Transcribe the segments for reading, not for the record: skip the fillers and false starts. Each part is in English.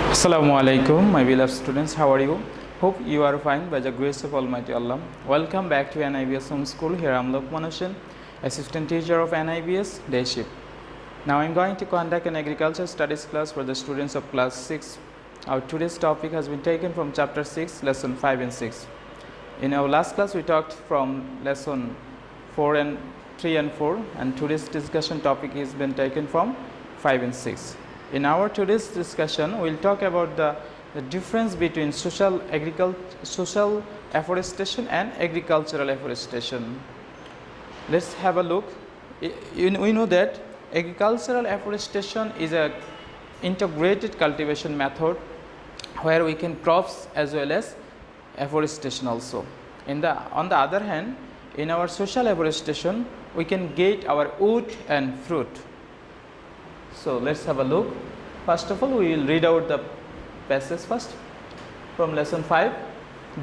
Assalamu alaikum, my beloved students. How are you? Hope you are fine by the grace of Almighty Allah. Welcome back to NIBS Home School. Here I am Lokman, assistant teacher of NIBS Day Shift. Now I am going to conduct an agriculture studies class for the students of class 6. Our today's topic has been taken from chapter 6, lesson 5 and 6. In our last class we talked from lesson 3 and 4, and today's discussion topic has been taken from 5 and 6. In our today's discussion, we will talk about the difference between social afforestation and agricultural afforestation. Let's have a look. We know that agricultural afforestation is an integrated cultivation method where we can crops as well as afforestation also. On the other hand, in our social afforestation, we can get our wood and fruit. So let's have a look. First of all, we will read out the passage first from lesson 5.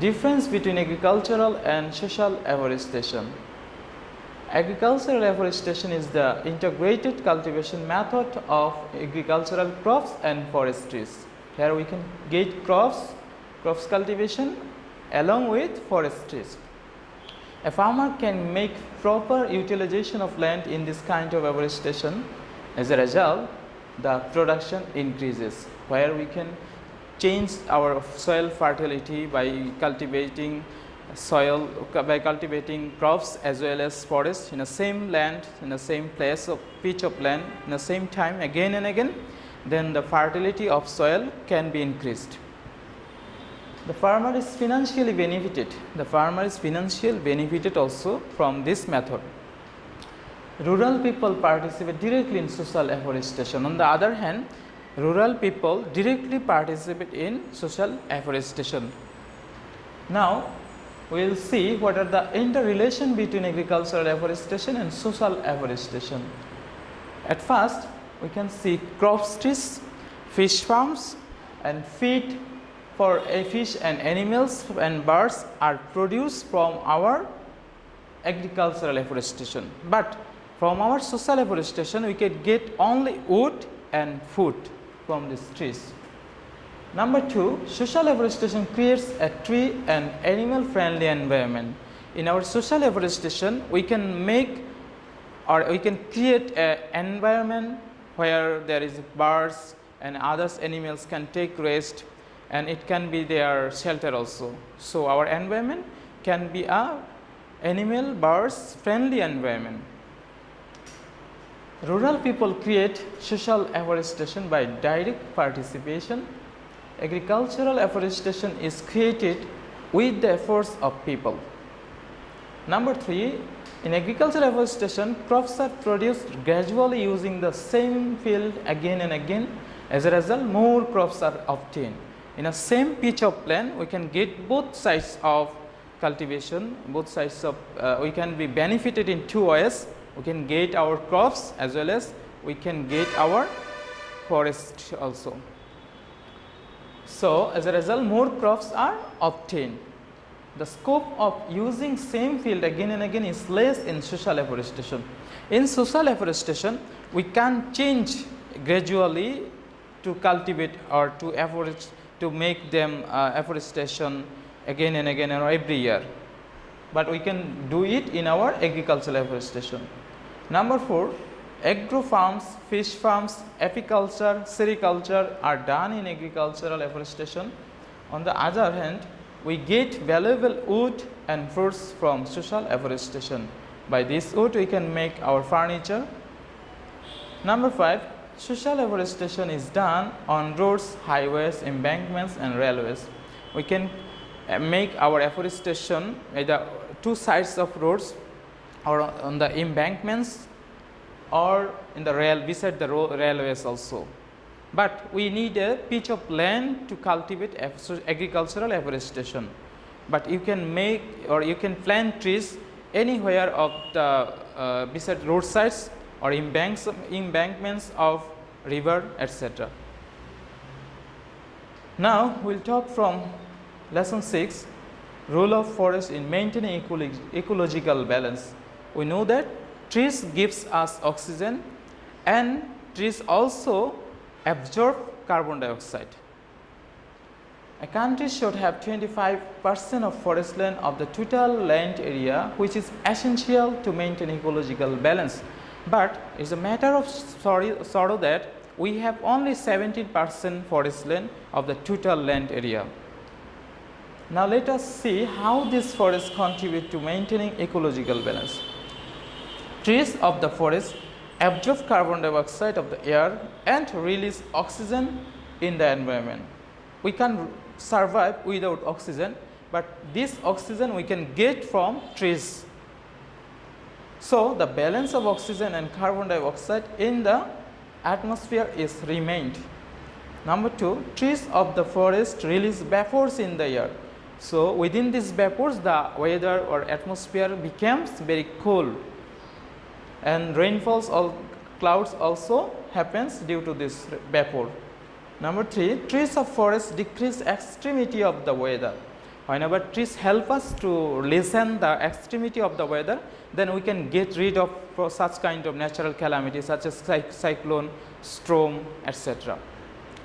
Difference between agricultural and social afforestation. Agricultural afforestation is the integrated cultivation method of agricultural crops and forestries. Here we can get crops cultivation along with forestries. A farmer can make proper utilization of land in this kind of afforestation. As a result, the production increases, where we can change our soil fertility by cultivating crops as well as forests in the same land, in the same place of pitch of land, in the same time again and again. Then the fertility of soil can be increased. The farmer is financially benefited. The farmer is financially benefited also from this method. Rural people participate directly in social afforestation. On the other hand, rural people directly participate in social afforestation. Now, we will see what are the interrelation between agricultural afforestation and social afforestation. At first, we can see crop trees, fish farms, and feed for fish and animals and birds are produced from our agricultural afforestation. But from our social afforestation, we can get only wood and food from these trees. Number 2, social afforestation creates a tree and animal friendly environment. In our social afforestation, we can make or we can create an environment where there is birds and other animals can take rest, and it can be their shelter also. So our environment can be a animal birds friendly environment. Rural people create social afforestation by direct participation. Agricultural afforestation is created with the efforts of people. Number 3, in agricultural afforestation, crops are produced gradually using the same field again and again. As a result, more crops are obtained. In a same pitch of land, we can get both sides of cultivation, both sides of we can be benefited in two ways. We can get our crops as well as we can get our forest also. So, as a result, more crops are obtained. The scope of using same field again and again is less in social afforestation. In social afforestation, we can change gradually to cultivate or to make them afforestation again and again or every year. But we can do it in our agricultural afforestation. Number 4, agro farms, fish farms, apiculture, sericulture are done in agricultural afforestation. On the other hand, we get valuable wood and fruits from social afforestation. By this wood, we can make our furniture. Number 5, social afforestation is done on roads, highways, embankments, and railways. We can make our afforestation either two sides of roads or on the embankments or in the beside the railways also. But we need a pitch of land to cultivate agricultural afforestation. But you can make or you can plant trees anywhere of the beside roadsides or embankments of river, etc. Now we will talk from lesson 6, role of forest in maintaining ecological balance. We know that trees gives us oxygen and trees also absorb carbon dioxide. A country should have 25% of forest land of the total land area, which is essential to maintain ecological balance. But it's a matter of sorrow that we have only 17% forest land of the total land area. Now let us see how this forest contribute to maintaining ecological balance. Trees of the forest absorb carbon dioxide of the air and release oxygen in the environment. We can survive without oxygen, but this oxygen we can get from trees. So the balance of oxygen and carbon dioxide in the atmosphere is remained. Number 2, trees of the forest release vapors in the air. So within these vapors the weather or atmosphere becomes very cool, and rainfalls or clouds also happens due to this vapor. Number 3, trees of forest decrease extremity of the weather. Whenever trees help us to lessen the extremity of the weather, then we can get rid of such kind of natural calamities such as cyclone, storm, etc.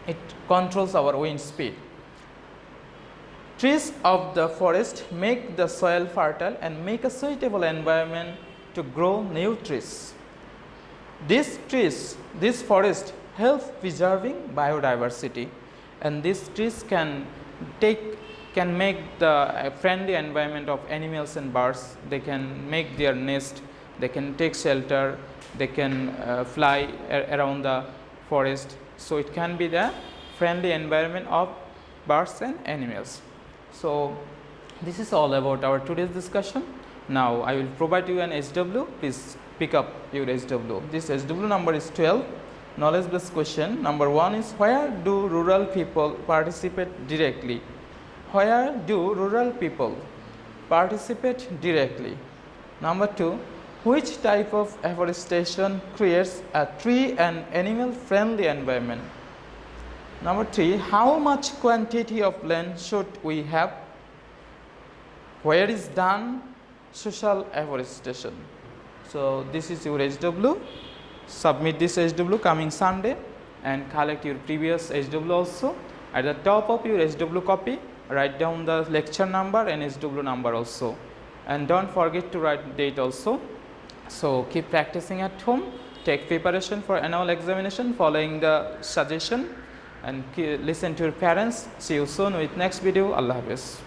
It controls our wind speed. Trees of the forest make the soil fertile and make a suitable environment to grow new trees. These trees, this forest help preserving biodiversity, and these trees can make the friendly environment of animals and birds. They can make their nest, they can take shelter, they can fly around the forest. So it can be the friendly environment of birds and animals. So this is all about our today's discussion. Now I will provide you an SW. Please pick up your SW. This SW number is 12. Knowledge based question. Number 1 is, where do rural people participate directly? Where do rural people participate directly? Number 2, which type of afforestation creates a tree and animal friendly environment? Number 3, how much quantity of land should we have? Where is done social afforestation? So this is your SW. Submit this SW coming Sunday and collect your previous SW also. At the top of your SW copy, write down the lecture number and SW number also, and don't forget to write date also. So keep practicing at home, take preparation for annual examination following the suggestion, and listen to your parents. See you soon with next video. Allah Hafiz.